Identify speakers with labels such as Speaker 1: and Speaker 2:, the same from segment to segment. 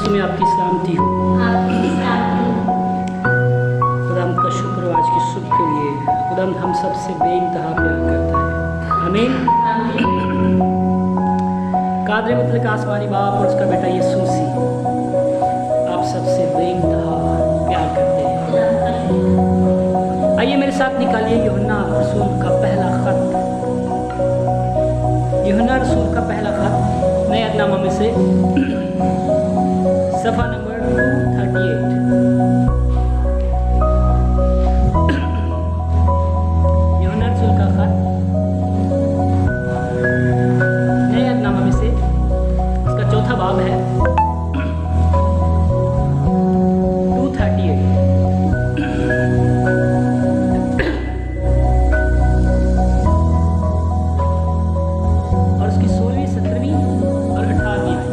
Speaker 1: यीशु में आपकी सलामती हो। खुदाम का शुक्र हो आज की सुबह के लिए। खुदाम हम सबसे बेइंतहा प्यार करता है। आमीन। कादर मतलब आसमानी बाप और उसका बेटा यीशु मसीह आप सबसे बेइंतहा प्यार करते हैं। आइए मेरे साथ निकालिए यूहन्ना रसूल का पहला खत। यूहन्ना रसूल का पहला खत नए अहदनामा में से सफ़ा नंबर 238। यूहन्ना रसूल का खत नए अहदनामा में से इसका चौथा बाब है 238। और उसकी 16वीं 17वीं और 18वीं आयत।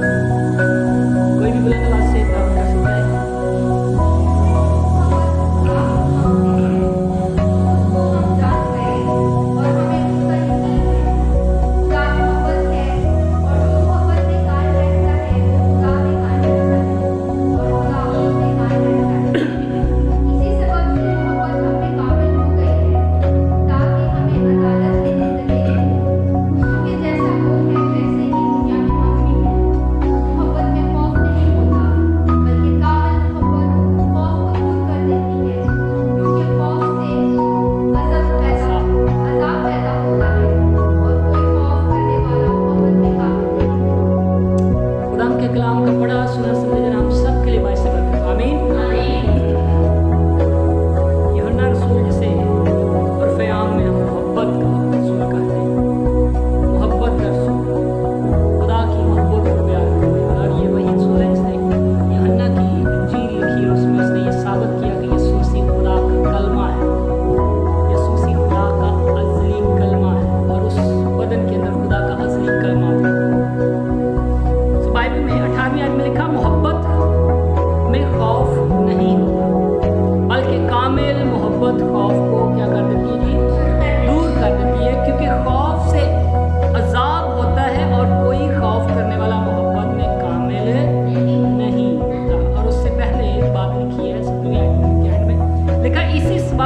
Speaker 1: कोई भी बुलंद आवाज से बात कर सकता है।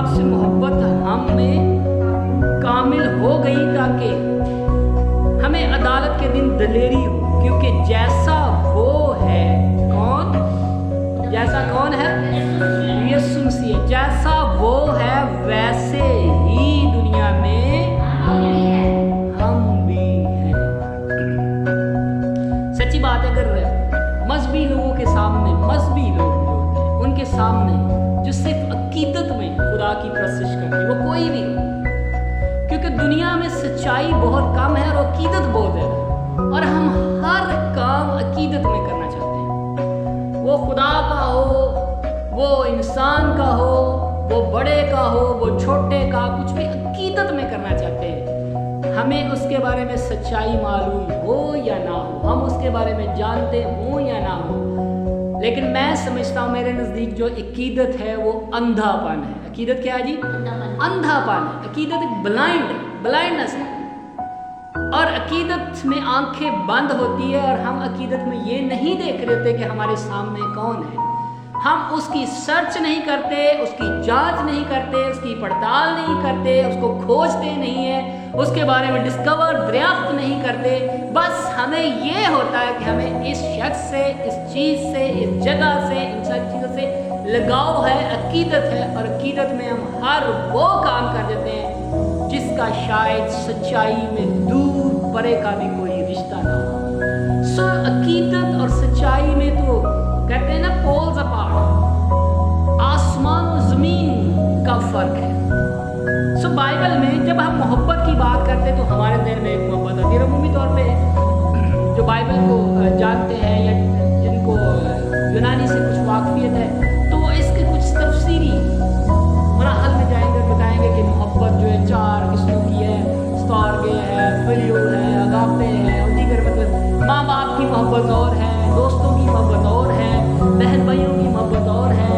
Speaker 1: से मोहब्बत हम में कामिल हो गई ताकि हमें अदालत के दिन दलेरी हो, क्योंकि जैसा वो है कौन, जैसा कौन है यीशु मसीह, जैसा वो है वैसे ही दुनिया में हम भी हैं। सच्ची बात है, अगर मजहबी लोगों के सामने, मजहबी लोग जो होते हैं उनके सामने जो सिर्फ अकीदत में खुदा की प्रशंसा करते हैं, वो कोई भी हो, क्योंकि दुनिया में सच्चाई बहुत कम है और अकीदत बहुत है, और हम हर काम अकीदत में करना चाहते हैं। वो खुदा का हो, वो इंसान का हो, वो बड़े का हो, वो छोटे का, कुछ भी अकीदत में करना चाहते हैं। हमें उसके बारे में सच्चाई मालूम हो या ना हो, हम उसके बारे में जानते हो या ना हो, लेकिन मैं समझता हूँ मेरे नज़दीक जो अकीदत है वो अंधापन है। अकीदत क्या है जी? अंधापन है। अकीदत एक ब्लाइंडनेस है, और अकीदत में आंखें बंद होती है और हम अकीदत में ये नहीं देख रहे होते कि हमारे सामने कौन है। हम उसकी सर्च नहीं करते, उसकी जांच नहीं करते, उसकी पड़ताल नहीं करते, उसको खोजते नहीं है, उसके बारे में डिस्कवर दरियाफ्त नहीं करते। बस हमें ये होता है कि हमें इस शख्स से, इस चीज़ से, इस जगह से, इन सब चीज़ों से लगाव है, अकीदत है, और अकीदत में हम हर वो काम कर देते हैं जिसका शायद सच्चाई में दूर परे का भी कोई रिश्ता ना हो। सो अकीदत और सच्चाई में तो कहते हैं ना पोल्स अपार्ट, आसमान और ज़मीन का फ़र्क है। सो बाइबल में जब हम मोहब्बत की बात करते हैं तो हमारे ज़हन में एक मोहब्बत आती है। अमूमी तौर पे जो बाइबल को जानते हैं या जिनको यूनानी से कुछ वाकफियत है, तो वो इसके कुछ तफसीरी मराहल में जाएंगे, बताएंगे कि मोहब्बत जो है 4 किस्मों की है, स्टारगे है, फिलियो है, अगापे है, और दीगर मतलब माँ बाप की मोहब्बत और है, दोस्तों की मोहब्बत और है, बहन भाइयों की मोहब्बत और है,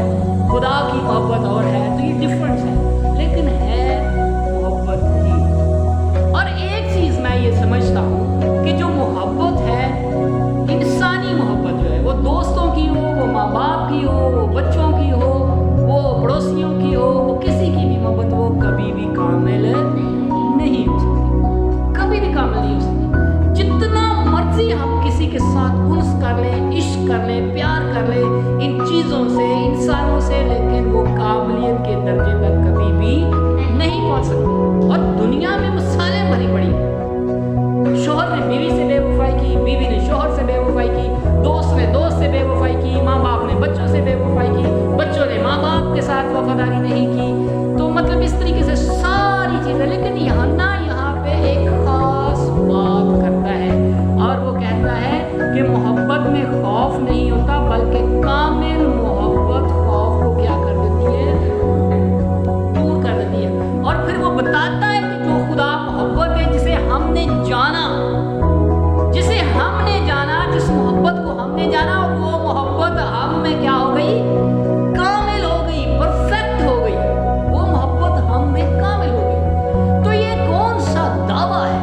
Speaker 1: खुदा की मोहब्बत और है। तो ये डिफरेंस है, लेकिन है मोहब्बत ही। और एक चीज़ मैं ये समझता हूँ कि जो मोहब्बत है, इंसानी मोहब्बत जो है, वो दोस्तों की हो, साथ उन्स कर ले, इश्क कर ले, प्यार कर ले इन चीज़ों से, इंसानों से, लेकिन वो काबिलियत के दर्जे तक कभी भी नहीं पहुंच सकती। और दुनिया में मिसालें भरी पड़ी हैं। शोहर ने बीवी से बेवफाई की, बीवी ने शोहर से बेवफाई की, दोस्त ने दोस्त से बेवफाई की, माँ बाप ने बच्चों से बेवफाई की, बच्चों ने माँ बाप के साथ वफादारी नहीं की। तो मतलब इस तरीके से सारी चीज़ें। लेकिन यहाँ पे एक खास बात करता है और वो कहता है कि मोहब्बत में खौफ नहीं होता, बल्कि कामिल मोहब्बत खौफ को क्या कर देती है, दूर कर देती है। और फिर वो बताता है कि जो खुदा मोहब्बत है, जिसे हमने जाना, जिस मोहब्बत को हमने जाना, वो मोहब्बत हम में क्या हो गई, कामिल हो गई, परफेक्ट हो गई। वो मोहब्बत हम में कामिल हो गई। तो ये कौन सा दावा है?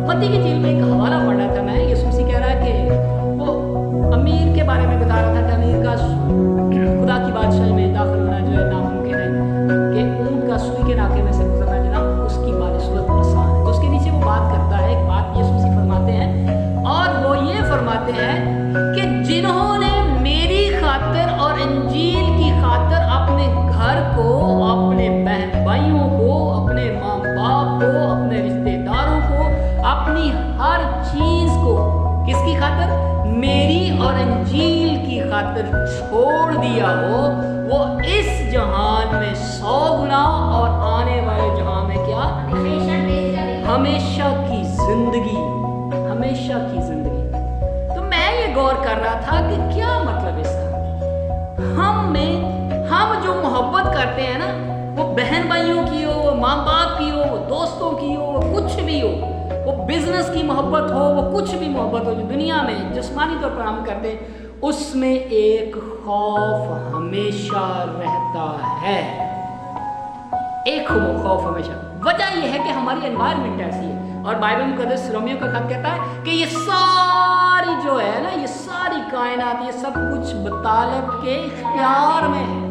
Speaker 1: मत्ती की झील में एक हवाला पढ़ रहा था मैं, यीशु मसीह कह रहा है कि वो अमीर के बारे में बता रहा था कि अमीर का खुदा की बादशाही में दाखिल होना जो है नामुमकिन है, कि ऊंट का सुई के नाके में से गुजरना जनाब उसकी बानिस्बत आसान है। तो उसके नीचे वो बात करता है, एक बात यीशु मसीह फरमाते हैं, और वो ये फरमाते हैं कि जिन्होंने मेरी खातिर और इंजील की खातिर अपने घर को, अपने बहन भाइयों को, अपने माँ बाप को, अपने रिश्तेदारों को, अपनी हर चीज को किसकी खातिर, मेरी और इंजील की खातिर छोड़ दिया हो, वो इस जहान में 100 गुना और आने वाले जहान में क्या, हमेशा की जिंदगी, हमेशा की जिंदगी। तो मैं ये गौर कर रहा था कि क्या मतलब इसका। हम जो मोहब्बत करते हैं ना, वो बहन भाइयों की हो, वो माँ बाप की हो, वो दोस्तों की हो, वो कुछ भी हो, वो बिजनेस की मोहब्बत हो, वो कुछ भी मोहब्बत हो जो दुनिया में जिस्मानी तौर पर हम करते हैं, उसमें एक खौफ हमेशा रहता है। एक खौफ हमेशा। वजह यह है कि हमारी एनवायरनमेंट ऐसी है। और बाइबल मुकद्दस रोमियो का खत कहता है कि ये सारी जो है ना, ये सारी कायनात, ये सब कुछ बतालत के इख्तियार में है।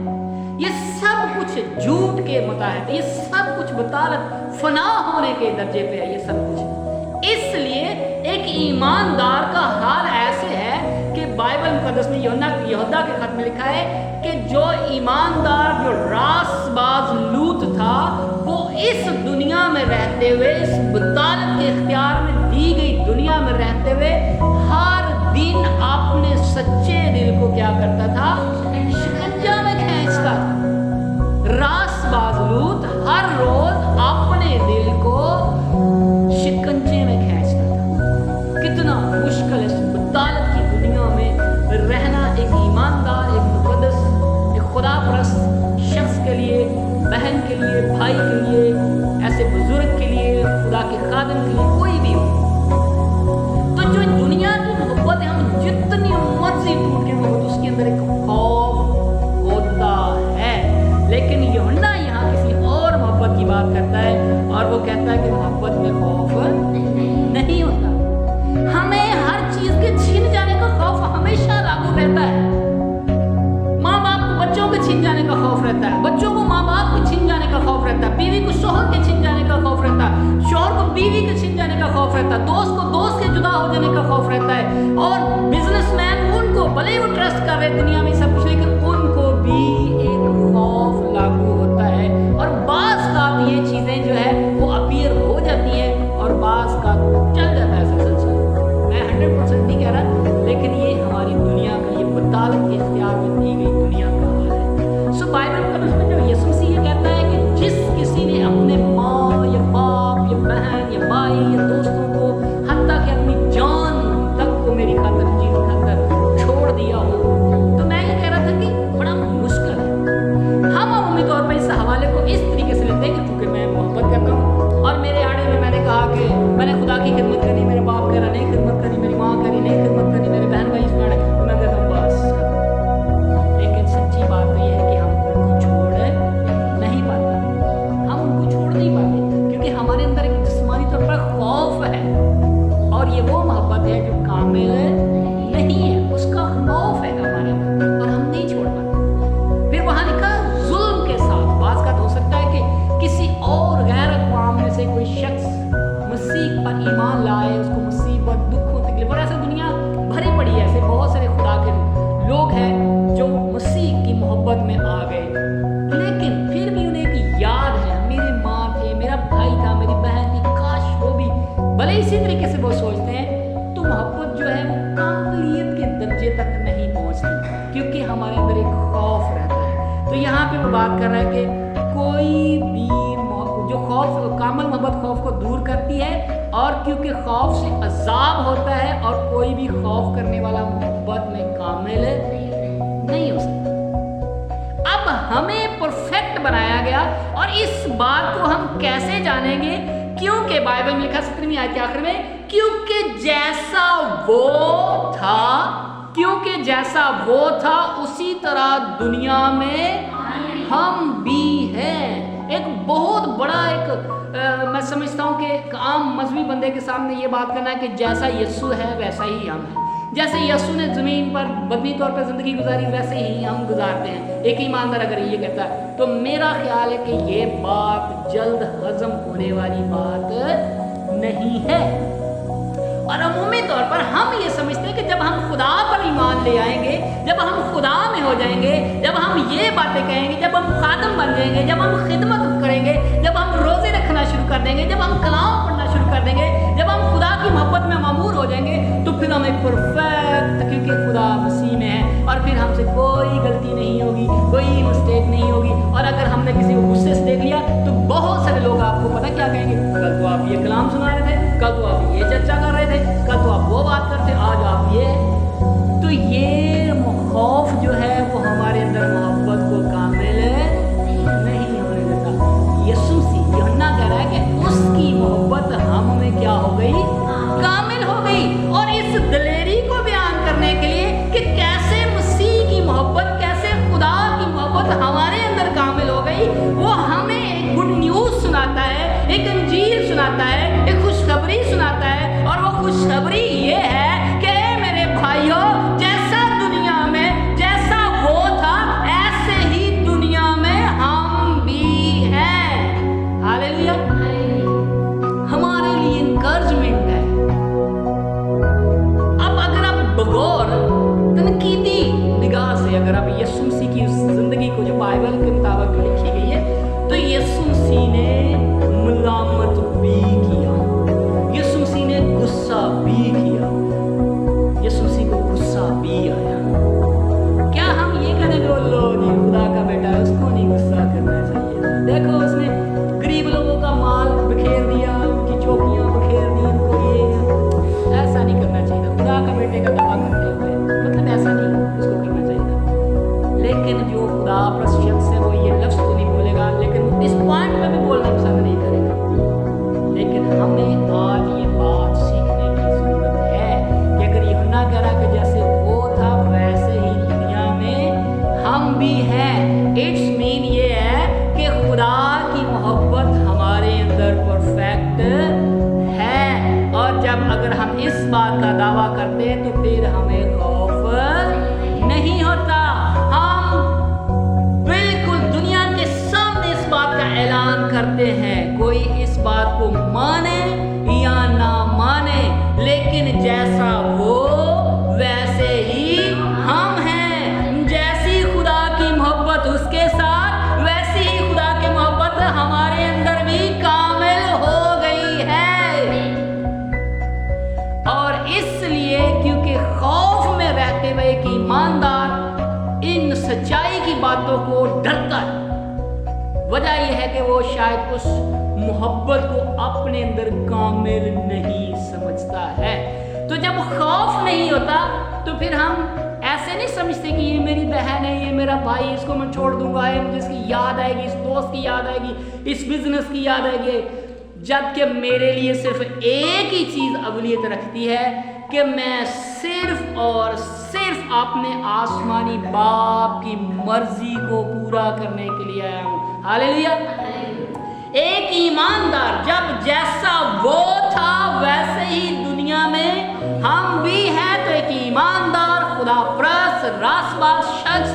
Speaker 1: ये सब कुछ झूठ के मुताबिक, ये सब कुछ बतालत फना होने के दर्जे पे है ये सब कुछ। इसलिए एक ईमानदार का हाल ऐसे है कि बाइबल मुकद्दस में यहूदा के खत में लिखा है कि जो ईमानदार, जो रासबाज लूत था, वो इस दुनिया में रहते हुए, इस बतालत के इख्तियार में दी गई दुनिया में रहते हुए, हर दिन अपने सच्चे दिल को क्या करता था, शिकंजा में खींचता था। रासबाज लूत हर रोज अपने दिल को शिकंजे में खींचता था। कितना मुश्किल इस बतालत की दुनिया में रहना एक ईमानदार, एक मुकद्दस, एक खुदापरस्त शख्स के लिए, बहन के लिए, भाई के लिए, ऐसे बुजुर्ग के लिए, खुदा के खादिम के लिए, कोई भी हो। तो जो दुनिया की मोहब्बत है, हम जितनी मर्जी टूट के मोहब्बत, उसके अंदर एक खौफ होता है। लेकिन यूहन्ना यहाँ किसी और मोहब्बत की बात करता है और वो कहता है कि मोहब्बत में खौफ नहीं होता। हमें हर चीज के छीन जाने का खौफ हमेशा लागू रहता है। माँ बाप को बच्चों के छीन जाने का खौफ रहता है, बच्चों को माँ बाप के छीन जाने का खौफ रहता है, बीवी को शोहर के छीन जाने का खौफ रहता है, शोहर को बीवी के छीन जाने का खौफ रहता है, दोस्त को दोस्त के जुदा हो जाने का खौफ रहता है। और बिजनेसमैन, उनको भले वो ट्रस्ट कर रहे दुनिया में सब कुछ, लेकिन उनको भी एक खौफ लागू होता है। और बास का ये चीजें जो है वो अपीयर हो जाती हैं और बास का चल जाता है सिलसिला। मैं 100% नहीं कह रहा, लेकिन ये हमारी दुनिया का, ये बतालत के इख्तियार में दी गई दुनिया का हाल है। सो बाइबल में जो यीशु मसीह ये कहता है कि जिस किसी ने अपने माँ या बाप या बहन या भाई या दोस्तों को, हत्ता कि अपनी जान तक को मेरी खातिर, जी की खातिर छोड़ दिया हो, तो मैं ये कह रहा था कि बड़ा मुश्किल है। हम अमूमी तौर पर इस हवाले को इस तरीके से लेते हैं कि चूंकि मैं मोहब्बत करता हूँ और मेरे आड़े में मैंने कहा कि मैंने खुदा की खिदमत करी, मेरे बाप कह रहा नहीं खिदमत करी, मेरी माँ करी नहीं खिदमत करी, मेरे बहन भाई इसमें आड़े, तो मैं कहता हूँ बस। लेकिन सच्ची बात तो ये है कि हम उनको छोड़ नहीं पाते, हम उनको छोड़ नहीं पाते, क्योंकि हमारे अंदर एक जिस्मानी तौर पर खौफ है और ये वो मोहब्बत है जो कामिल नहीं है, उसका खौफ है हमारे अंदर और हम नहीं छोड़ पाते। फिर वहाँ लिखा जुल्म के साथ, बात का तो हो सकता है कि किसी और गैर अक़वाम में से कोई शख्स मसीह पर ईमान लाए, उसको मुसीबत, दुखों, तकलीफ और ऐसा दुनिया भरी बहुत सारे खुदा के लोग हैं जो मसीह की मोहब्बत में आ गए, लेकिन फिर भी उन्हें एक याद है, मेरे माँ थे, मेरा भाई था, मेरी बहन थी, काश वो भी, भले इसी तरीके से वो सोचते हैं, तो मोहब्बत जो है वो काबिलियत के दर्जे तक नहीं पहुँचती, क्योंकि हमारे अंदर एक खौफ रहता है। तो यहाँ पे वो बात कर रहा है कि कोई भी जो खौफ, कामिल मोहब्बत खौफ को दूर करती है, और क्योंकि खौफ से अजाब होता है, और कोई भी खौफ करने वाला मोहब्बत में कामिल नहीं हो सकता। अब हमें परफेक्ट बनाया गया, और इस बात को हम कैसे जानेंगे? क्योंकि बाइबल में लिखा 17वीं आयत के आखिर में, क्योंकि जैसा वो था, क्योंकि जैसा वो था उसी तरह दुनिया में हम भी हैं। एक बहुत बड़ा मैं समझता हूँ कि एक आम मजहबी बंदे के सामने ये बात करना है कि जैसा यीशु है वैसा ही हम हैं। जैसे यीशु ने ज़मीन पर बदनी तौर पर ज़िंदगी गुजारी, वैसे ही हम गुजारते हैं। एक ईमानदार अगर ये कहता है, तो मेरा ख्याल है कि ये बात जल्द हजम होने वाली बात नहीं है। और अमूमी तौर पर हम ये समझते हैं कि जब हम खुदा पर ईमान ले आएंगे, जब हम खुदा में हो जाएंगे, जब हम ये बातें कहेंगे, जब हम खादम बन जाएंगे, जब हम खिदमत करेंगे, जब हम रोज़े रखना शुरू कर देंगे, जब हम कलाम पढ़ना शुरू कर देंगे, जब हम खुदा की मोहब्बत में मामूर हो जाएंगे, तो फिर हम एक परफेक्ट, क्योंकि खुदा मसीह में है, और फिर हमसे कोई गलती नहीं होगी, कोई मिस्टेक नहीं होगी। और अगर हमने किसी को गुस्से से देख लिया, तो बहुत सारे लोग आपको पता क्या कहेंगे, कल तो आप ये कलाम सुना रहे थे, कल तो आप ये चर्चा कर रहे थे, कल तो आप वो बात करते, आज आप ये। तो ये खौफ जो है वो हमारे अंदर मोहब्बत को कामिल नहीं होने देता। यीशु मसीह यूहन्ना कह रहा है कि उसकी मोहब्बत हम में क्या हो गई? कामिल हो गई। और इस दलेरी को बयान करने के लिए कि कैसे मसीह की मोहब्बत, कैसे खुदा की मोहब्बत हमारे अंदर कामिल हो गई, वो हमें एक गुड न्यूज़ सुनाता है, एक इंजील सुनाता है, एक खुशखबरी सुनाता है। और वो खुशखबरी ये है कि मेरे भाइयों, जैसा दुनिया में जैसा वो था, ऐसे ही दुनिया में हम भी हैं। हालेलुया। हमारे लिए इनकरेजमेंट है। अब अगर आप बगौर तनकीदी निगाह से अगर आप यीशु मसीह की उस जिंदगी को जो बाइबल के मुताबिक लिखी गई है, तो यीशु मसीह ने मुलामत भी किया, यीशु मसीह ने गुस्सा भी किया, यीशु मसीह को गुस्सा भी आया। क्या हम ये कहेंगे लो जी खुदा का बेटा है, उसको नहीं गुस्सा करना चाहिए? देखो उसने गरीब लोगों का माल बिखेर दिया, उनकी चौकियां बिखेर दी, उनको ये ऐसा नहीं करना चाहिए। खुदा का बेटे का दावा करते हुए मतलब ऐसा नहीं उसको करना चाहिए। लेकिन जो खुदा पर शख्स है वो ये लफ्ज़ तो नहीं बोलेगा, लेकिन इस पॉइंट में भी बोलना पसंद नहीं करेगा। लेकिन हमें आज ये बात सीखने की ज़रूरत है कि अगर यूहन्ना कह रहा कि जैसे वो था वैसे ही दुनिया में हम भी हैं, इट्स मीन ये है कि खुदा की मोहब्बत हमारे अंदर परफेक्ट है। और जब अगर हम इस बात का दावा करते हैं तो फिर हमें खौफ नहीं होता। हम बिल्कुल दुनिया के सामने इस बात का ऐलान करते हैं, कोई इस बात को माने या ना माने, लेकिन जैसा वो वैसे ही हम हैं। जैसी खुदा की मोहब्बत उसके साथ, वैसी ही खुदा की मोहब्बत हमारे अंदर भी कामिल हो गई है। और इसलिए क्योंकि खौफ में रहते हुए एक ईमानदार इन सच्चाई की बातों को डरता है, वजह यह है कि वो शायद उस मोहब्बत को अपने अंदर कामिल नहीं समझता है। तो जब खौफ नहीं होता तो फिर हम ऐसे नहीं समझते कि ये मेरी बहन है, ये मेरा भाई, इसको मैं छोड़ दूंगा, ये मुझे इसकी याद आएगी, इस दोस्त की याद आएगी, इस बिजनेस की याद आएगी। जबकि मेरे लिए सिर्फ एक ही चीज़ अवलियत रखती है कि मैं सिर्फ और सिर्फ अपने आसमानी बाप की मर्जी को पूरा करने के लिए आया हूँ। हालेलुया। एक ईमानदार जब जैसा वो था वैसे ही दुनिया में हम भी हैं, तो एक ईमानदार खुदा परस्त रासबाज शख्स,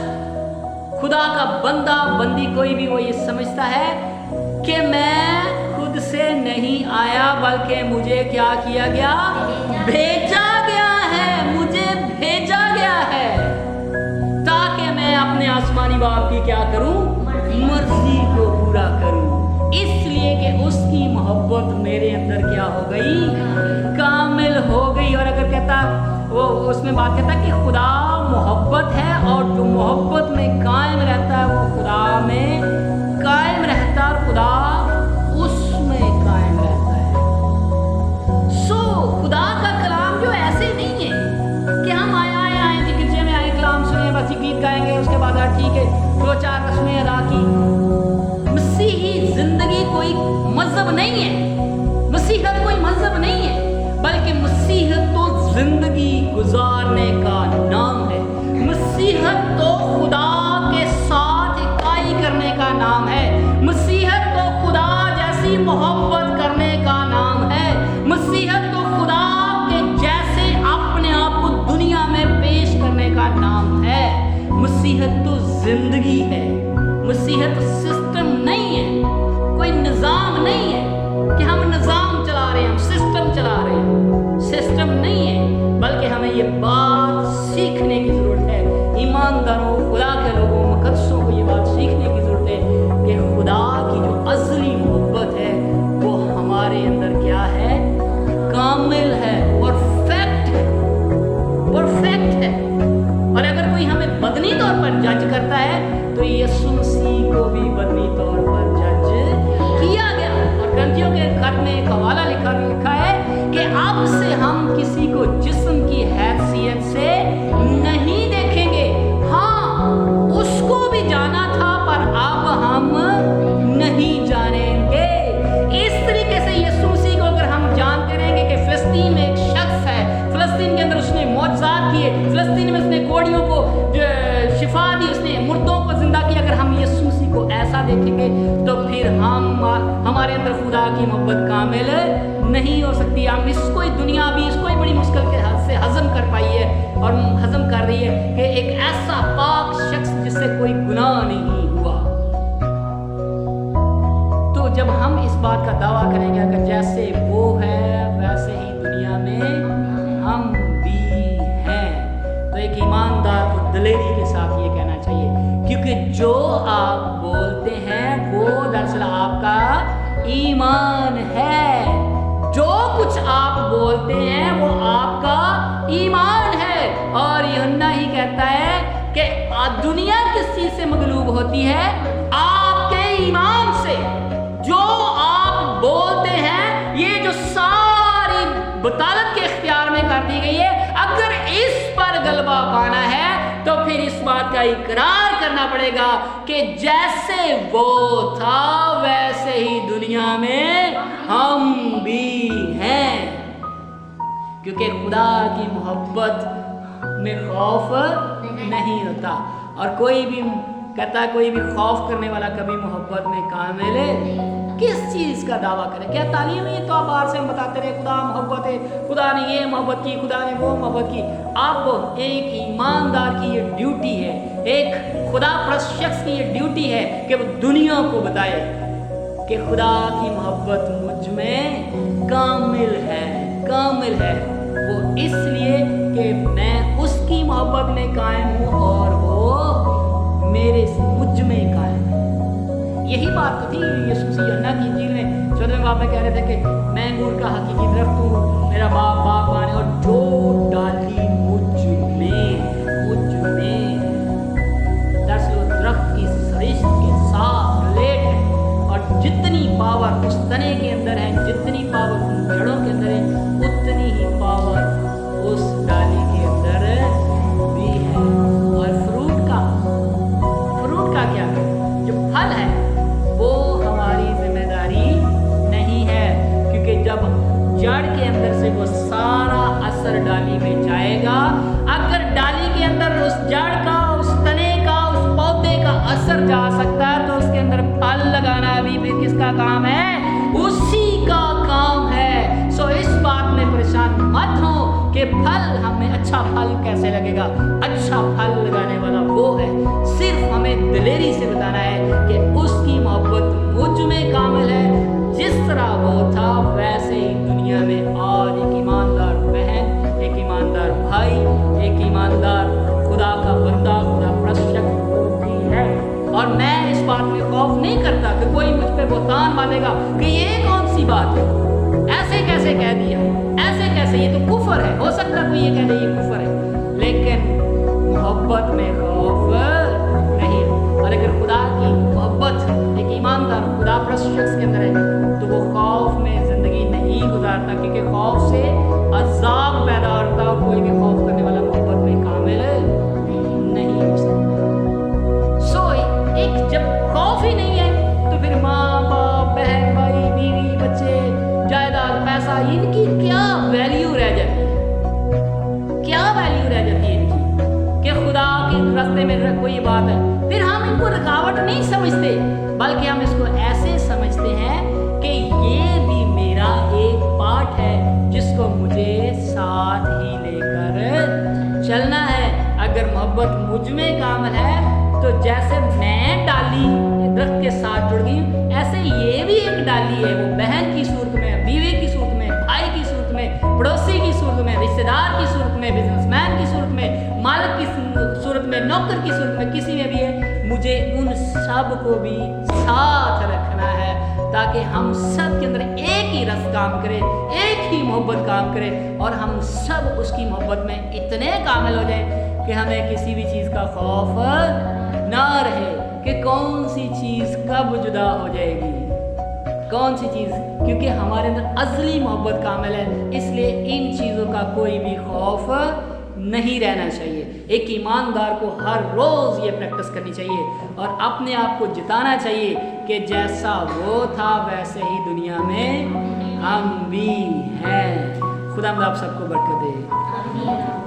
Speaker 1: खुदा का बंदा बंदी कोई भी, वो ये समझता है कि मैं खुद से नहीं आया बल्कि मुझे क्या किया गया? भेजा गया है, मुझे भेजा बाप की क्या करूं, मर्जी को पूरा करूं, इसलिए कि उसकी मोहब्बत मेरे अंदर क्या हो गई, कामिल हो गई। और अगर कहता वो उसमें बात कहता कि खुदा मोहब्बत है और जो मोहब्बत में कायम रहता है वो खुदा में कायम रहता है और खुदा उसमें कायम रहता है। सो खुदा का कलाम जो ऐसे नहीं है कि हम आए जी गिरजे में आए, कलाम सुने, बस गीत गाएंगे, उसके बाद ठीक है 2-4 रस्में अदा की। मसीही जिंदगी कोई मजहब नहीं है, मसीहत कोई मजहब नहीं है, बल्कि मसीहत तो जिंदगी गुजारने का नाम है। मसीहत तो खुदा के साथ इकाई करने का नाम है। मसीहत तो खुदा जैसी मोहब्बत करने का नाम है। मसीहत तो खुदा के जैसे अपने आप को दुनिया में पेश करने का नाम है। मसीहत तो जिंदगी है। मसीहत सिस्टम नहीं है, कोई निज़ाम नहीं है कि हम निज़ाम चला रहे हैं, हम सिस्टम चला रहे हैं। सिस्टम नहीं है, बल्कि हमें ये बात सीखने की ज़रूरत है। ईमानदारों, खुदा के लोगों, मुकद्दसों को ये बात सीखने की ज़रूरत है कि खुदा की जो असली मोहब्बत है वो हमारे अंदर क्या है, कामिल है, परफेक्ट है, परफेक्ट है। और अगर कोई हमें बदनी तौर पर जज करता है तो यीशु मसीह को भी बदनी तौर पर जज किया गया। और ग्रंथियों के खत में एक हवाला लिखा है कि अब से हम किसी को जिस्म की हैसियत से नहीं देखेंगे। हाँ, उसको भी जाना था पर अब हम नहीं जानेंगे। इस तरीके से यीशु मसीह को अगर हम जानते रहेंगे कि फिलिस्तीन में एक शख्स है, फिलिस्तीन के अंदर उसने मौजज़ात किए, फिलिस्तीन में उसने कोड़ियों को शिफा दी, उसने मुर्दों को जिंदा किया, अगर हम यीशु मसीह को ऐसा देखेंगे तो फिर हमारे अंदर खुदा की मोहब्बत कामिल नहीं हो सकती। हम इसको ही दुनिया भी इसको ही बड़ी मुश्किल के हाथ से हजम कर पाई है और हजम कर रही है कि एक ऐसा पाक शख्स जिससे कोई गुनाह नहीं हुआ। तो जब हम इस बात का दावा करेंगे अगर जैसे वो है वैसे ही दुनिया में हम भी हैं, तो एक ईमानदार को दिलेरी के साथ ये कहना चाहिए, क्योंकि जो आप बोलते हैं वो दरअसल आपका ईमान है। जो कुछ आप बोलते हैं वो आपका ईमान है। और यूहन्ना ही कहता है कि दुनिया किस चीज से मगलूब होती है, आपके ईमान से। जो आप बोलते हैं ये जो सारी बतालत के इख्तियार में कर दी गई है, अगर इस पर गलबा पाना है तो फिर इस बात का इकरार करना पड़ेगा कि जैसे वो था वैसे ही दुनिया में हम भी हैं। क्योंकि खुदा की मोहब्बत में खौफ नहीं होता। और कोई भी कहता, कोई भी खौफ करने वाला कभी मोहब्बत में कामिल किस चीज़ का दावा करे। क्या तालीम है? तो आप बाहर से हम बताते रहे खुदा मोहब्बत है, खुदा ने ये मोहब्बत की, खुदा ने वो मोहब्बत की। अब एक ईमानदार की ये ड्यूटी है, एक खुदा परस्त शख्स की ये ड्यूटी है कि वो दुनिया को बताए कि खुदा की मोहब्बत मुझ में कामिल है, कामिल है। वो इसलिए कि मैं उसकी मोहब्बत में कायम हूँ और वो मुझ में कायम है। यही बात तो थी यीशु मसीह यूहन्ना की इंजील में 14वें बाब में कह रहे थे कि मैं अंगूर का हकीकी दरख्त हूँ, मेरा बाप बागबान है, और जो डाली मुझ में दरअसल वो दरख्त की सरिश्त के साथ रिलेट है। और जितनी पावर उस तने के अंदर है, जितनी पावर उन जड़ों के अंदर है, उतनी ही पावर उस डाली के अंदर भी है। और फ्रूट का क्या है? जो फल है वो हमारी जिम्मेदारी नहीं है, क्योंकि जब जड़ के अंदर से वो सारा असर डाली में जाएगा, अगर डाली के अंदर उस जड़ का, उस तने का, उस पौधे का असर जा सकता है तो उसके अंदर फल लगाना भी फिर किसका काम है? उसी का काम है। सो इस बात में परेशान मत हो कि फल हमें अच्छा फल कैसे लगेगा। अच्छा फल लगाने वाला वो है। सिर्फ हमें दिलेरी से बताना है कि उसकी मोहब्बत मुझ में कामिल है। जिस तरह वो था वैसे ही दुनिया में आज एक ईमानदार बहन, एक ईमानदार भाई, एक ईमानदार खुदा का बंदा, खुदा परस्त शख्स भी है। कान मानेगा कि ये कौन सी बात है, ऐसे कैसे कह दिया, ऐसे कैसे, ये तो कुफर है। हो सकता है कोई ये कह दे ये कुफर है, लेकिन मोहब्बत में खौफ नहीं है। और अगर खुदा की मोहब्बत एक ईमानदार खुदा परस्त शख्स के अंदर है तो वो खौफ में ज़िंदगी नहीं गुजारता, क्योंकि खौफ से अज़ाब पैदा होता है। कोई भी खौफ करने वाला मोहब्बत में कामिल नहीं हो सकता। सो एक जब खौफ ही नहीं है तो फिर माँ बाप, बहन भाई, बीवी, बच्चे, जायदाद, पैसा, इनकी क्या वैल्यू रह जाती है, क्या वैल्यू रह जाती है इनकी, कि खुदा के रास्ते में कोई बात है। फिर हम इनको रुकावट नहीं समझते, बल्कि हम इसको ऐसे समझते हैं कि ये भी मेरा एक पार्ट है जिसको मुझे साथ ही लेकर चलना है। अगर मोहब्बत मुझ में कामिल है तो जैसे मैं डाली दरख्त के साथ जुड़ गई हूँ, ऐसे ये भी एक डाली है। वो बहन की सूरत में, बीवी की सूरत में, भाई की सूरत में, पड़ोसी की सूरत में, रिश्तेदार की सूरत में, बिजनेसमैन की सूरत में, मालिक की सूरत में, नौकर की सूरत में, किसी में भी है। मुझे उन सब को भी साथ रखना है ताकि हम सब के अंदर एक ही रस काम करे, एक ही मोहब्बत काम करे, और हम सब उसकी मोहब्बत में इतने कामिल हो जाएं कि हमें किसी भी चीज़ का खौफ ना रहे कि कौन सी चीज़ कब जुदा हो जाएगी, कौन सी चीज़, क्योंकि हमारे अंदर अज़ली मोहब्बत कामिल है। इसलिए इन चीज़ों का कोई भी खौफ नहीं रहना चाहिए। एक ईमानदार को हर रोज़ ये प्रैक्टिस करनी चाहिए और अपने आप को जिताना चाहिए कि जैसा वो था वैसे ही दुनिया में हम भी हैं। खुदा आप सबको बरकत दे।